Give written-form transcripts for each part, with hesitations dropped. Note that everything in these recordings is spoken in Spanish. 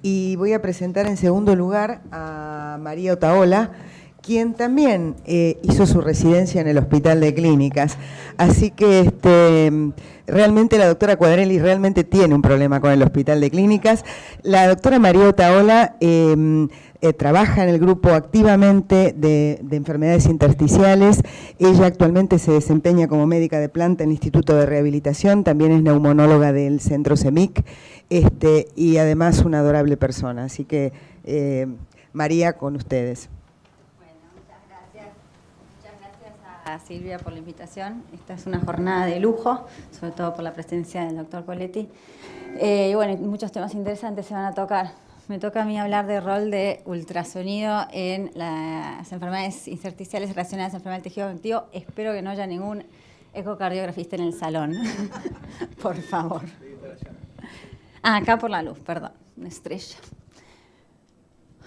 Y voy a presentar en segundo lugar a María Otaola, quien también hizo su residencia en el Hospital de Clínicas. Así que realmente la doctora Quadrelli realmente tiene un problema con el Hospital de Clínicas. La doctora María Otaola trabaja en el grupo activamente de enfermedades intersticiales. Ella actualmente se desempeña como médica de planta en el Instituto de Rehabilitación, también es neumonóloga del Centro CEMIC, y además una adorable persona. Así que, María, con ustedes. A Silvia por la invitación. Esta es una jornada de lujo, sobre todo por la presencia del doctor Coletti. Y bueno, muchos temas interesantes se van a tocar. Me toca a mí hablar del rol de ultrasonido en las enfermedades intersticiales relacionadas a enfermedad del tejido conectivo. Espero que no haya ningún ecocardiografista en el salón. Por favor. Acá por la luz, perdón, una estrella.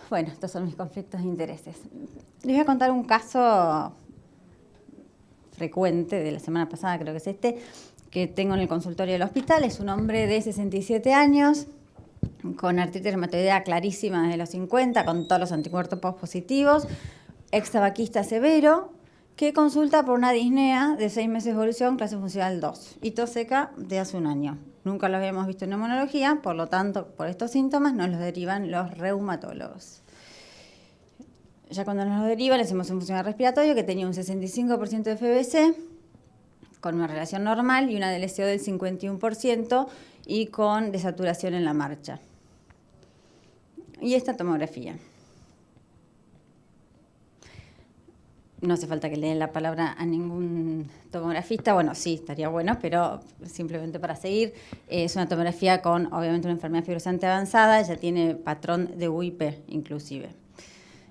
Bueno, estos son mis conflictos de intereses. Les voy a contar un caso frecuente de la semana pasada, creo que es que tengo en el consultorio del hospital. Es un hombre de 67 años, con artritis reumatoidea clarísima desde los 50, con todos los anticuerpos positivos, extabaquista severo, que consulta por una disnea de 6 meses de evolución, clase funcional 2, y tos seca de hace un año. Nunca lo habíamos visto en neumonología, por lo tanto, por estos síntomas nos los derivan los reumatólogos. Ya cuando nos lo derivan, le hacemos un funcional respiratorio que tenía un 65% de FBC, con una relación normal y una DLCO del 51% y con desaturación en la marcha. Y esta tomografía. No hace falta que le den la palabra a ningún tomografista. Bueno, sí, estaría bueno, pero simplemente para seguir. Es una tomografía con, obviamente, una enfermedad fibrosante avanzada. Ya tiene patrón de UIP, inclusive.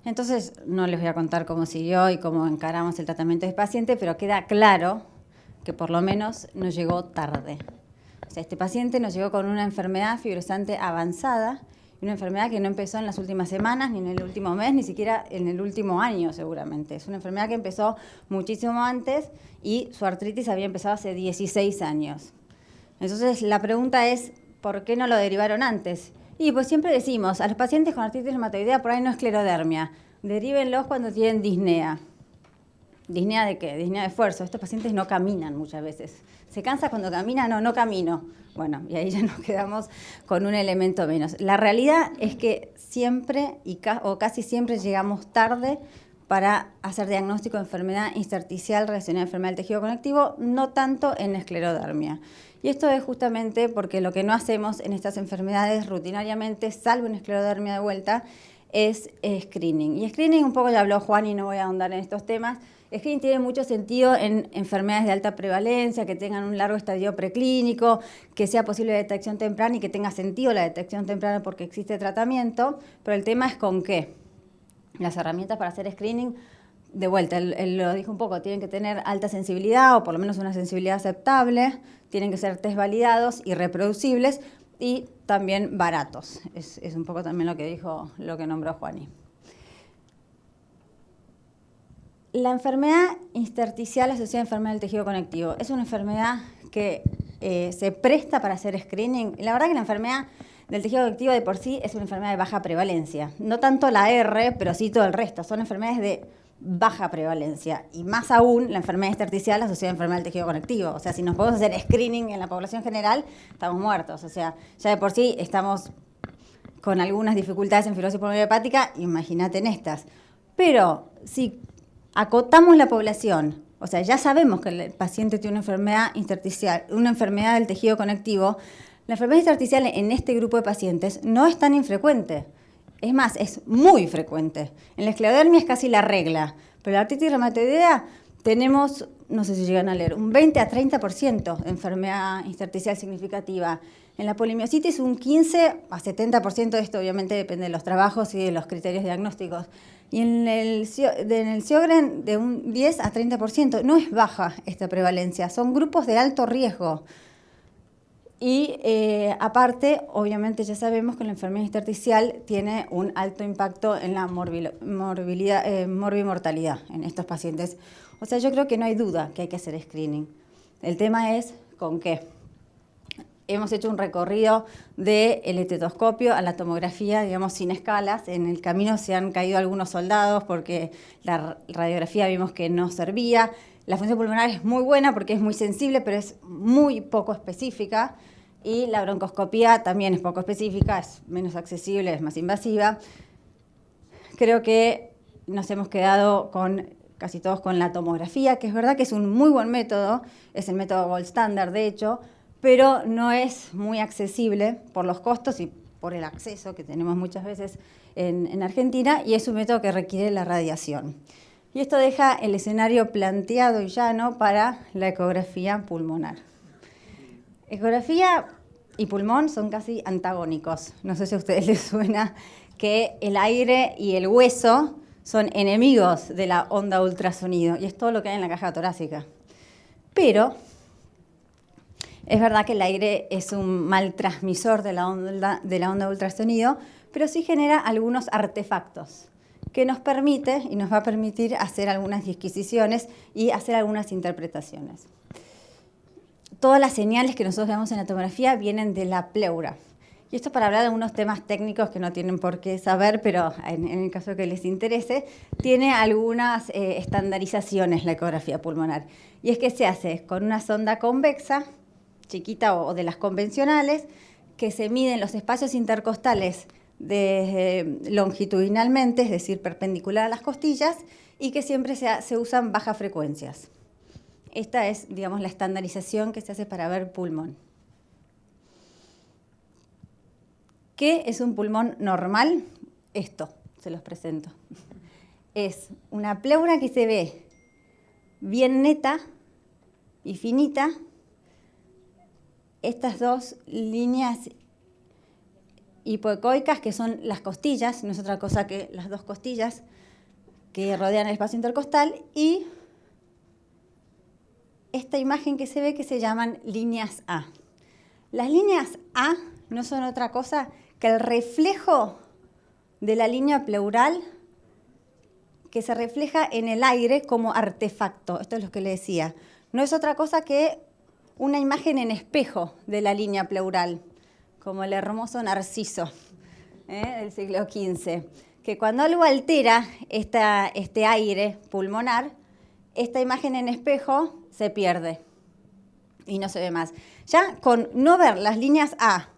Entonces, no les voy a contar cómo siguió y cómo encaramos el tratamiento de este paciente, pero queda claro que por lo menos nos llegó tarde. O sea, este paciente nos llegó con una enfermedad fibrosante avanzada, y una enfermedad que no empezó en las últimas semanas, ni en el último mes, ni siquiera en el último año seguramente. Es una enfermedad que empezó muchísimo antes y su artritis había empezado hace 16 años. Entonces, la pregunta es, ¿por qué no lo derivaron antes? Y pues siempre decimos, a los pacientes con artritis reumatoidea por ahí no esclerodermia, derívenlos cuando tienen disnea. ¿Disnea de qué? Disnea de esfuerzo. Estos pacientes no caminan muchas veces. ¿Se cansa cuando camina? No, no camino. Bueno, y ahí ya nos quedamos con un elemento menos. La realidad es que siempre o casi siempre llegamos tarde para hacer diagnóstico de enfermedad intersticial relacionada a enfermedad del tejido conectivo, no tanto en esclerodermia. Y esto es justamente porque lo que no hacemos en estas enfermedades rutinariamente, salvo en esclerodermia de vuelta, es screening. Y screening, un poco ya habló Juan y no voy a ahondar en estos temas. Screening tiene mucho sentido en enfermedades de alta prevalencia, que tengan un largo estadio preclínico, que sea posible la detección temprana y que tenga sentido la detección temprana porque existe tratamiento, pero el tema es con qué. Las herramientas para hacer screening, de vuelta, él lo dijo un poco, tienen que tener alta sensibilidad o por lo menos una sensibilidad aceptable, tienen que ser test validados y reproducibles y también baratos. Es un poco también lo que dijo, lo que nombró Juani. La enfermedad intersticial asociada a enfermedad del tejido conectivo es una enfermedad que se presta para hacer screening. La verdad que la enfermedad del tejido conectivo de por sí es una enfermedad de baja prevalencia. No tanto la R, pero sí todo el resto. Son enfermedades de baja prevalencia. Y más aún la enfermedad intersticial asociada a enfermedad del tejido conectivo. O sea, si nos podemos hacer screening en la población general, estamos muertos. O sea, ya de por sí estamos con algunas dificultades en fibrosis pulmonar hepática, imagínate en estas. Pero si acotamos la población, o sea, ya sabemos que el paciente tiene una enfermedad intersticial, una enfermedad del tejido conectivo. La enfermedad intersticial en este grupo de pacientes no es tan infrecuente. Es más, es muy frecuente. En la esclerodermia es casi la regla, pero la artritis reumatoidea tenemos, no sé si llegan a leer, un 20 a 30% de enfermedad intersticial significativa. En la polimiositis un 15 a 70% de esto, obviamente depende de los trabajos y de los criterios diagnósticos. Y en el Sjögren de un 10 a 30%. No es baja esta prevalencia, son grupos de alto riesgo. Y aparte, obviamente ya sabemos que la enfermedad intersticial tiene un alto impacto en la morbimortalidad en estos pacientes. O sea, yo creo que no hay duda que hay que hacer screening. El tema es con qué. hemos hecho un recorrido del estetoscopio a la tomografía, digamos, sin escalas. En el camino se han caído algunos soldados porque la radiografía vimos que no servía. La función pulmonar es muy buena porque es muy sensible, pero es muy poco específica. Y la broncoscopía también es poco específica, es menos accesible, es más invasiva. Creo que nos hemos quedado casi todos con la tomografía, que es verdad que es un muy buen método, es el método gold standard de hecho, pero no es muy accesible por los costos y por el acceso que tenemos muchas veces en Argentina, y es un método que requiere la radiación. Y esto deja el escenario planteado y llano para la ecografía pulmonar. Ecografía y pulmón son casi antagónicos. No sé si a ustedes les suena que el aire y el hueso son enemigos de la onda ultrasonido, y es todo lo que hay en la caja torácica. Pero es verdad que el aire es un mal transmisor de la onda ultrasonido, pero sí genera algunos artefactos que nos permite y nos va a permitir hacer algunas disquisiciones y hacer algunas interpretaciones. Todas las señales que nosotros vemos en la tomografía vienen de la pleura. Y esto para hablar de algunos temas técnicos que no tienen por qué saber, pero en el caso que les interese, tiene algunas estandarizaciones la ecografía pulmonar. Y es que se hace con una sonda convexa, chiquita o de las convencionales, que se miden los espacios intercostales longitudinalmente, es decir, perpendicular a las costillas, y que siempre se usan bajas frecuencias. Esta es, digamos, la estandarización que se hace para ver pulmón. ¿Qué es un pulmón normal? Esto, se los presento. Es una pleura que se ve bien neta y finita. Estas dos líneas hipoecoicas, que son las costillas, no es otra cosa que las dos costillas que rodean el espacio intercostal, y esta imagen que se ve que se llaman líneas A. Las líneas A no son otra cosa que el reflejo de la línea pleural que se refleja en el aire como artefacto. Esto es lo que le decía. No es otra cosa que una imagen en espejo de la línea pleural, como el hermoso Narciso del siglo XV, que cuando algo altera este aire pulmonar, esta imagen en espejo se pierde y no se ve más. Ya con no ver las líneas A,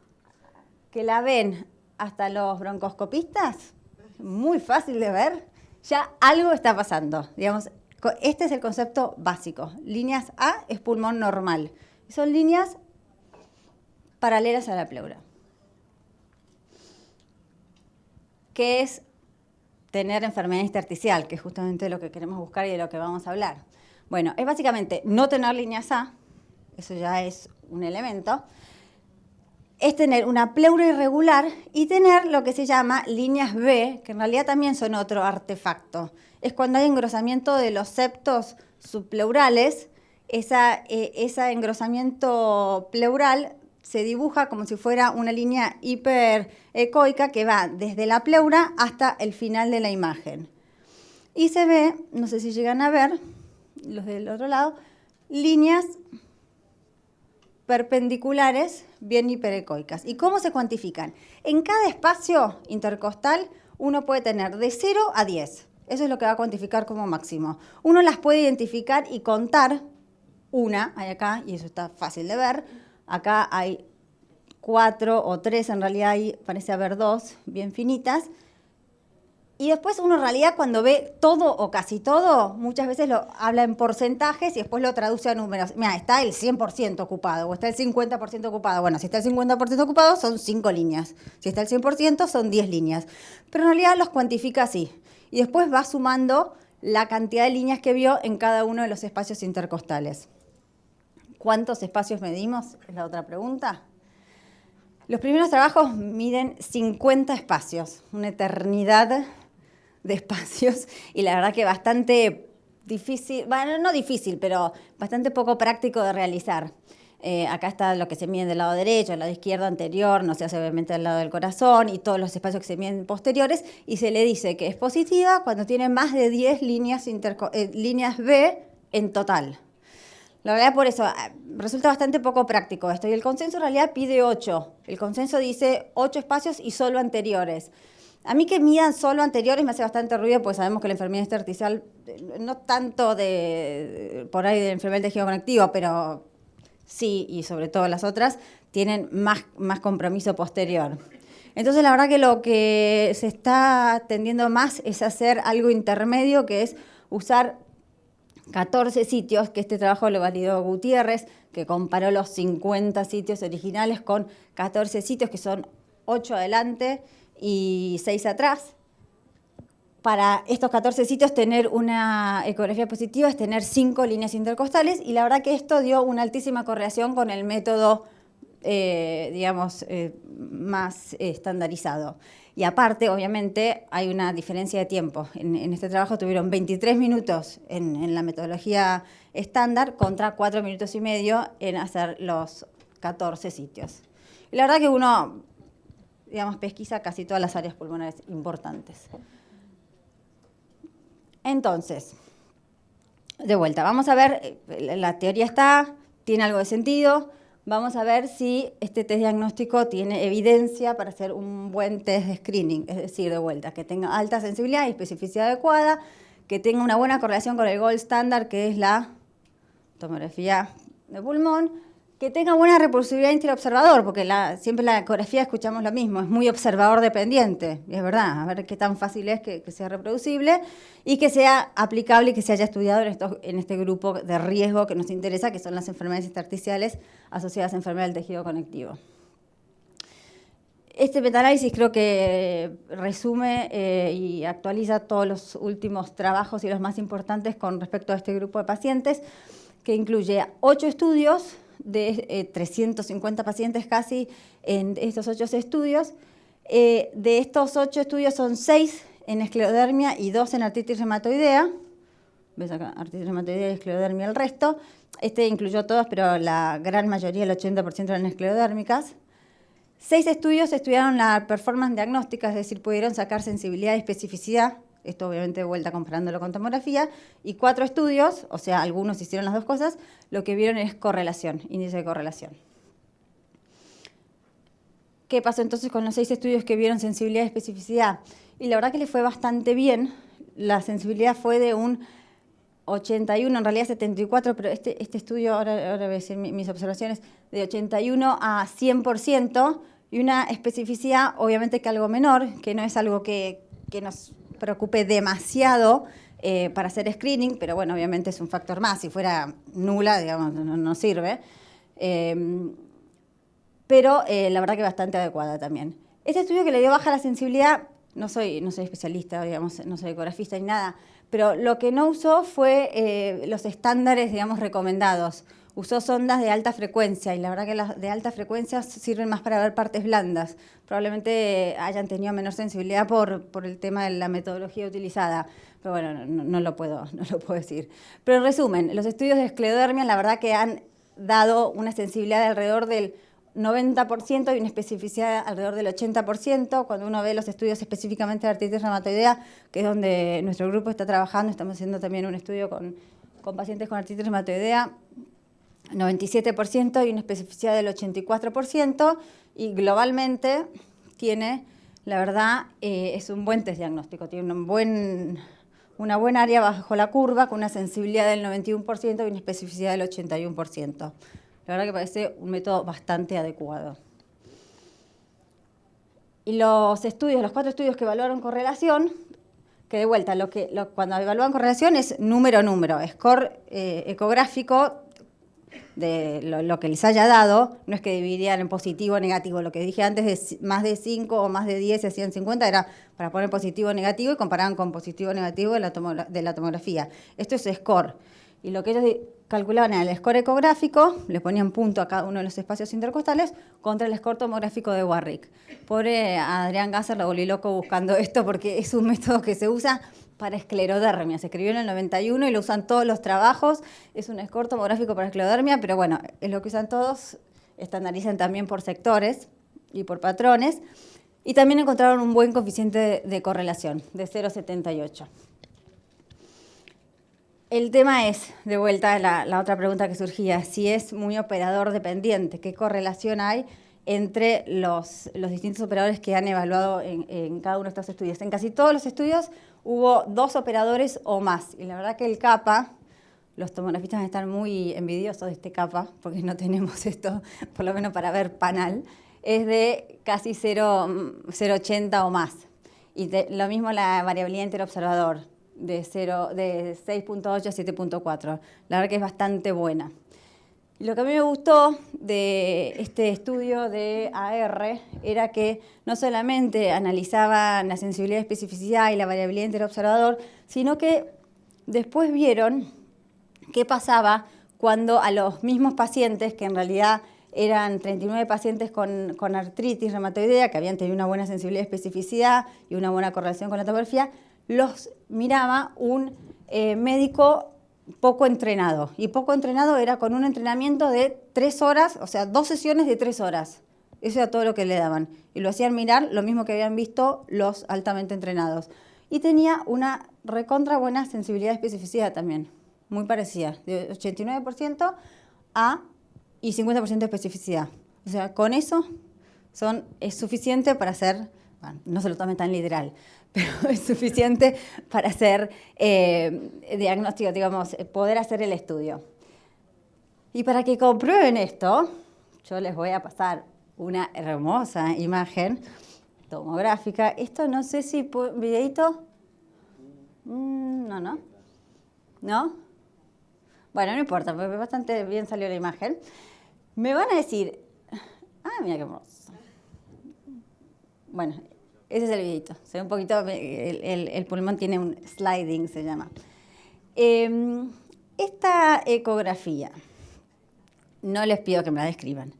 que la ven hasta los broncoscopistas, muy fácil de ver, ya algo está pasando. Digamos, este es el concepto básico. Líneas A es pulmón normal. Son líneas paralelas a la pleura. ¿Qué es tener enfermedad intersticial? Que es justamente lo que queremos buscar y de lo que vamos a hablar. Bueno, es básicamente no tener líneas A, eso ya es un elemento. Es tener una pleura irregular y tener lo que se llama líneas B, que en realidad también son otro artefacto. Es cuando hay engrosamiento de los septos subpleurales. Ese engrosamiento pleural se dibuja como si fuera una línea hiperecoica que va desde la pleura hasta el final de la imagen. Y se ve, no sé si llegan a ver, los del otro lado, líneas perpendiculares bien hiperecoicas. ¿Y cómo se cuantifican? En cada espacio intercostal uno puede tener de 0 a 10. Eso es lo que va a cuantificar como máximo. Uno las puede identificar y contar. Una hay acá, y eso está fácil de ver. Acá hay 4 o 3, en realidad ahí parece haber 2, bien finitas. Y después uno en realidad cuando ve todo o casi todo, muchas veces lo habla en porcentajes y después lo traduce a números. Mira, está el 100% ocupado o está el 50% ocupado. Bueno, si está el 50% ocupado son 5 líneas. Si está el 100% son 10 líneas. Pero en realidad los cuantifica así. Y después va sumando la cantidad de líneas que vio en cada uno de los espacios intercostales. ¿Cuántos espacios medimos? Es la otra pregunta. Los primeros trabajos miden 50 espacios, una eternidad de espacios, y la verdad que bastante difícil, bueno, no difícil, pero bastante poco práctico de realizar. Acá está lo que se mide del lado derecho, del lado izquierdo, anterior, no se hace obviamente del lado del corazón, y todos los espacios que se miden posteriores, y se le dice que es positiva cuando tiene más de 10 líneas B en total. La verdad, por eso, resulta bastante poco práctico esto. Y el consenso en realidad pide 8. El consenso dice 8 espacios y solo anteriores. A mí que midan solo anteriores me hace bastante ruido, porque sabemos que la enfermedad intersticial, no tanto por ahí de enfermedad del tejido conectivo, pero sí, y sobre todo las otras, tienen más compromiso posterior. Entonces, la verdad que lo que se está tendiendo más es hacer algo intermedio, que es usar 14 sitios, que este trabajo lo validó Gutiérrez, que comparó los 50 sitios originales con 14 sitios, que son 8 adelante y 6 atrás. Para estos 14 sitios tener una ecografía positiva es tener 5 líneas intercostales, y la verdad que esto dio una altísima correlación con el método más estandarizado. Y aparte, obviamente, hay una diferencia de tiempo. En este trabajo tuvieron 23 minutos en la metodología estándar contra 4 minutos y medio en hacer los 14 sitios. Y la verdad que uno, pesquisa casi todas las áreas pulmonares importantes. Entonces, de vuelta, vamos a ver, la teoría tiene algo de sentido. Vamos a ver si este test diagnóstico tiene evidencia para hacer un buen test de screening, es decir, de vuelta, que tenga alta sensibilidad y especificidad adecuada, que tenga una buena correlación con el gold standard, que es la tomografía de pulmón, que tenga buena reproducibilidad interobservador, porque siempre la ecografía escuchamos lo mismo, es muy observador dependiente, y es verdad, a ver qué tan fácil es que sea reproducible, y que sea aplicable y que se haya estudiado en este grupo de riesgo que nos interesa, que son las enfermedades intersticiales asociadas a enfermedades del tejido conectivo. Este metaanálisis creo que resume y actualiza todos los últimos trabajos y los más importantes con respecto a este grupo de pacientes, que incluye 8 estudios de 350 pacientes casi en estos 8 estudios. De estos 8 estudios son 6 en esclerodermia y 2 en artritis reumatoidea. ¿Ves acá? Artritis reumatoidea y esclerodermia el resto. Este incluyó todos, pero la gran mayoría, el 80%, eran esclerodérmicas. 6 estudios estudiaron la performance diagnóstica, es decir, pudieron sacar sensibilidad y especificidad. Esto obviamente de vuelta comparándolo con tomografía, y 4 estudios, o sea, algunos hicieron las dos cosas, lo que vieron es correlación, índice de correlación. ¿Qué pasó entonces con los 6 estudios que vieron sensibilidad y especificidad? Y la verdad que les fue bastante bien. La sensibilidad fue de un 81, en realidad 74, pero este estudio, ahora voy a decir mis observaciones, de 81 a 100%, y una especificidad obviamente que algo menor, que no es algo que nos preocupe demasiado para hacer screening, pero bueno, obviamente es un factor más. Si fuera nula, digamos, no sirve. Pero la verdad que bastante adecuada también. Este estudio que le dio baja la sensibilidad, no soy especialista, digamos, no soy ecografista ni nada, pero lo que no usó fue los estándares, digamos, recomendados. Usó sondas de alta frecuencia, y la verdad que las de alta frecuencia sirven más para ver partes blandas. Probablemente hayan tenido menor sensibilidad por el tema de la metodología utilizada, pero bueno, no lo puedo decir. Pero en resumen, los estudios de esclerodermia la verdad que han dado una sensibilidad de alrededor del 90% y una especificidad alrededor del 80%. Cuando uno ve los estudios específicamente de artritis reumatoidea, que es donde nuestro grupo está trabajando, estamos haciendo también un estudio con pacientes con artritis reumatoidea, 97% y una especificidad del 84%, y globalmente tiene, la verdad, es un buen test diagnóstico, tiene una buena área bajo la curva con una sensibilidad del 91% y una especificidad del 81%. La verdad que parece un método bastante adecuado. Y los 4 estudios que evaluaron correlación, que de vuelta, cuando evalúan correlación es número, score ecográfico, de lo que les haya dado, no es que dividían en positivo o negativo. Lo que dije antes de más de 5 o más de 10 se hacían 50 era para poner positivo o negativo, y comparaban con positivo o negativo de la tomografía. Esto es score. Y lo que ellos calculaban era el score ecográfico, le ponían punto a cada uno de los espacios intercostales, contra el score tomográfico de Warwick. Pobre Adrián Gasser, lo volví loco buscando esto, porque es un método que se usa para esclerodermia. Se escribió en el 91 y lo usan todos los trabajos. Es un score tomográfico para esclerodermia, pero bueno, es lo que usan todos. Estandarizan también por sectores y por patrones. Y también encontraron un buen coeficiente de correlación, de 0,78. El tema es, de vuelta, la otra pregunta que surgía, si es muy operador dependiente, qué correlación hay entre los distintos operadores que han evaluado en cada uno de estos estudios. En casi todos los estudios hubo 2 operadores o más, y la verdad que el kappa, los tomografistas van a estar muy envidiosos de este kappa, porque no tenemos esto, por lo menos para ver panal, es de casi 0,80 o más. Y lo mismo la variabilidad interobservador, de 6.8 a 7.4. La verdad que es bastante buena. Y lo que a mí me gustó de este estudio de AR era que no solamente analizaban la sensibilidad, especificidad y la variabilidad interobservador, sino que después vieron qué pasaba cuando a los mismos pacientes, que en realidad eran 39 pacientes con artritis reumatoidea, que habían tenido una buena sensibilidad y especificidad y una buena correlación con la tomografía, los miraba un médico poco entrenado. Y poco entrenado era con un entrenamiento de 3 horas, o sea, 2 sesiones de 3 horas. Eso era todo lo que le daban. Y lo hacían mirar lo mismo que habían visto los altamente entrenados. Y tenía una recontra buena sensibilidad y especificidad también, muy parecida, de 89% y 50% de especificidad. O sea, con eso es suficiente para hacer, bueno, no se lo tomen tan literal, pero es suficiente para hacer diagnóstico, digamos, poder hacer el estudio. Y para que comprueben esto, yo les voy a pasar una hermosa imagen tomográfica. Esto no sé si... ¿Videito? No. ¿No? Bueno, no importa, porque bastante bien salió la imagen. Me van a decir... mira qué hermoso. Bueno, ese es el videito. Se ve un poquito... El pulmón tiene un sliding, se llama. Esta ecografía, no les pido que me la describan.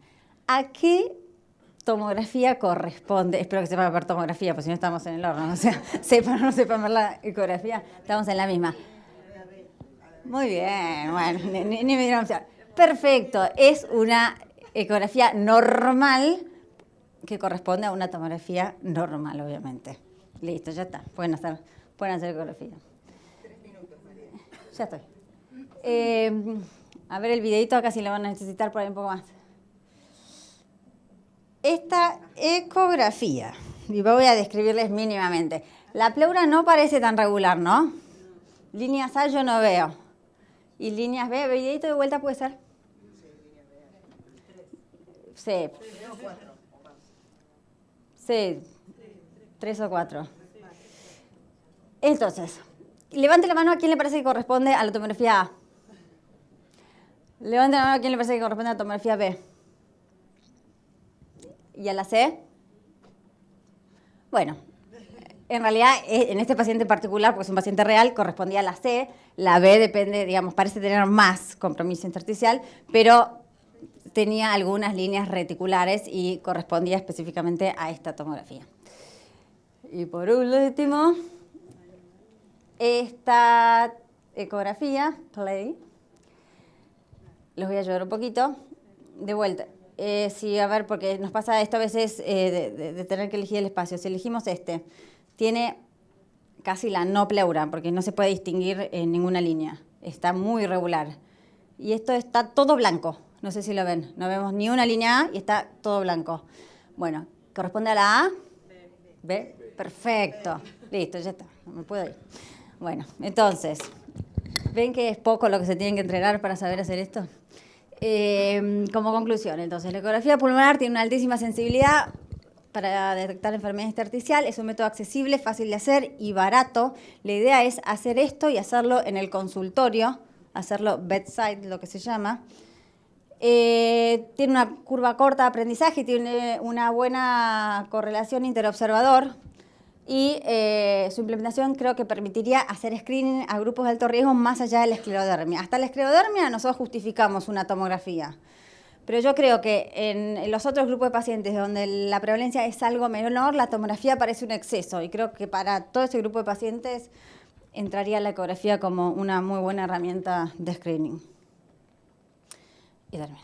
¿A qué tomografía corresponde? Espero que sepan ver tomografía, porque si no estamos en el horno. O sea, sepan o no sepan ver la ecografía, estamos en la misma. Muy bien, bueno, ni me dieron opción. Perfecto, es una ecografía normal que corresponde a una tomografía normal, obviamente. Listo, ya está, pueden hacer ecografía. 3 minutos, María. Ya estoy. A ver el videito, acá sí lo van a necesitar por ahí un poco más. Esta ecografía, y voy a describirles mínimamente. La pleura no parece tan regular, ¿no? Líneas A yo no veo. Y líneas B, videito de vuelta puede ser. Sí. 3 o 4. Entonces, levante la mano a quién le parece que corresponde a la tomografía A. Levante la mano a quién le parece que corresponde a la tomografía B. ¿Y a la C? Bueno, en realidad, en este paciente en particular, porque es un paciente real, correspondía a la C. La B depende, digamos, parece tener más compromiso intersticial, pero tenía algunas líneas reticulares y correspondía específicamente a esta tomografía. Y por último, esta ecografía, play, los voy a ayudar un poquito. De vuelta. Sí, a ver, porque nos pasa esto a veces de tener que elegir el espacio. Si elegimos este, tiene casi la no pleura, porque no se puede distinguir en ninguna línea. Está muy irregular. Y esto está todo blanco. No sé si lo ven. No vemos ni una línea A y está todo blanco. Bueno, ¿corresponde a la A? B. Perfecto. Listo, ya está. Me puedo ir. Bueno, entonces, ¿ven que es poco lo que se tienen que entrenar para saber hacer esto? Como conclusión, entonces, la ecografía pulmonar tiene una altísima sensibilidad para detectar enfermedad intersticial. Es un método accesible, fácil de hacer y barato. La idea es hacer esto y hacerlo en el consultorio, hacerlo bedside, lo que se llama. Tiene una curva corta de aprendizaje, tiene una buena correlación interobservador y su implementación creo que permitiría hacer screening a grupos de alto riesgo más allá de la esclerodermia. Hasta la esclerodermia nosotros justificamos una tomografía, pero yo creo que en los otros grupos de pacientes donde la prevalencia es algo menor, la tomografía parece un exceso y creo que para todo ese grupo de pacientes entraría la ecografía como una muy buena herramienta de screening. Y termino.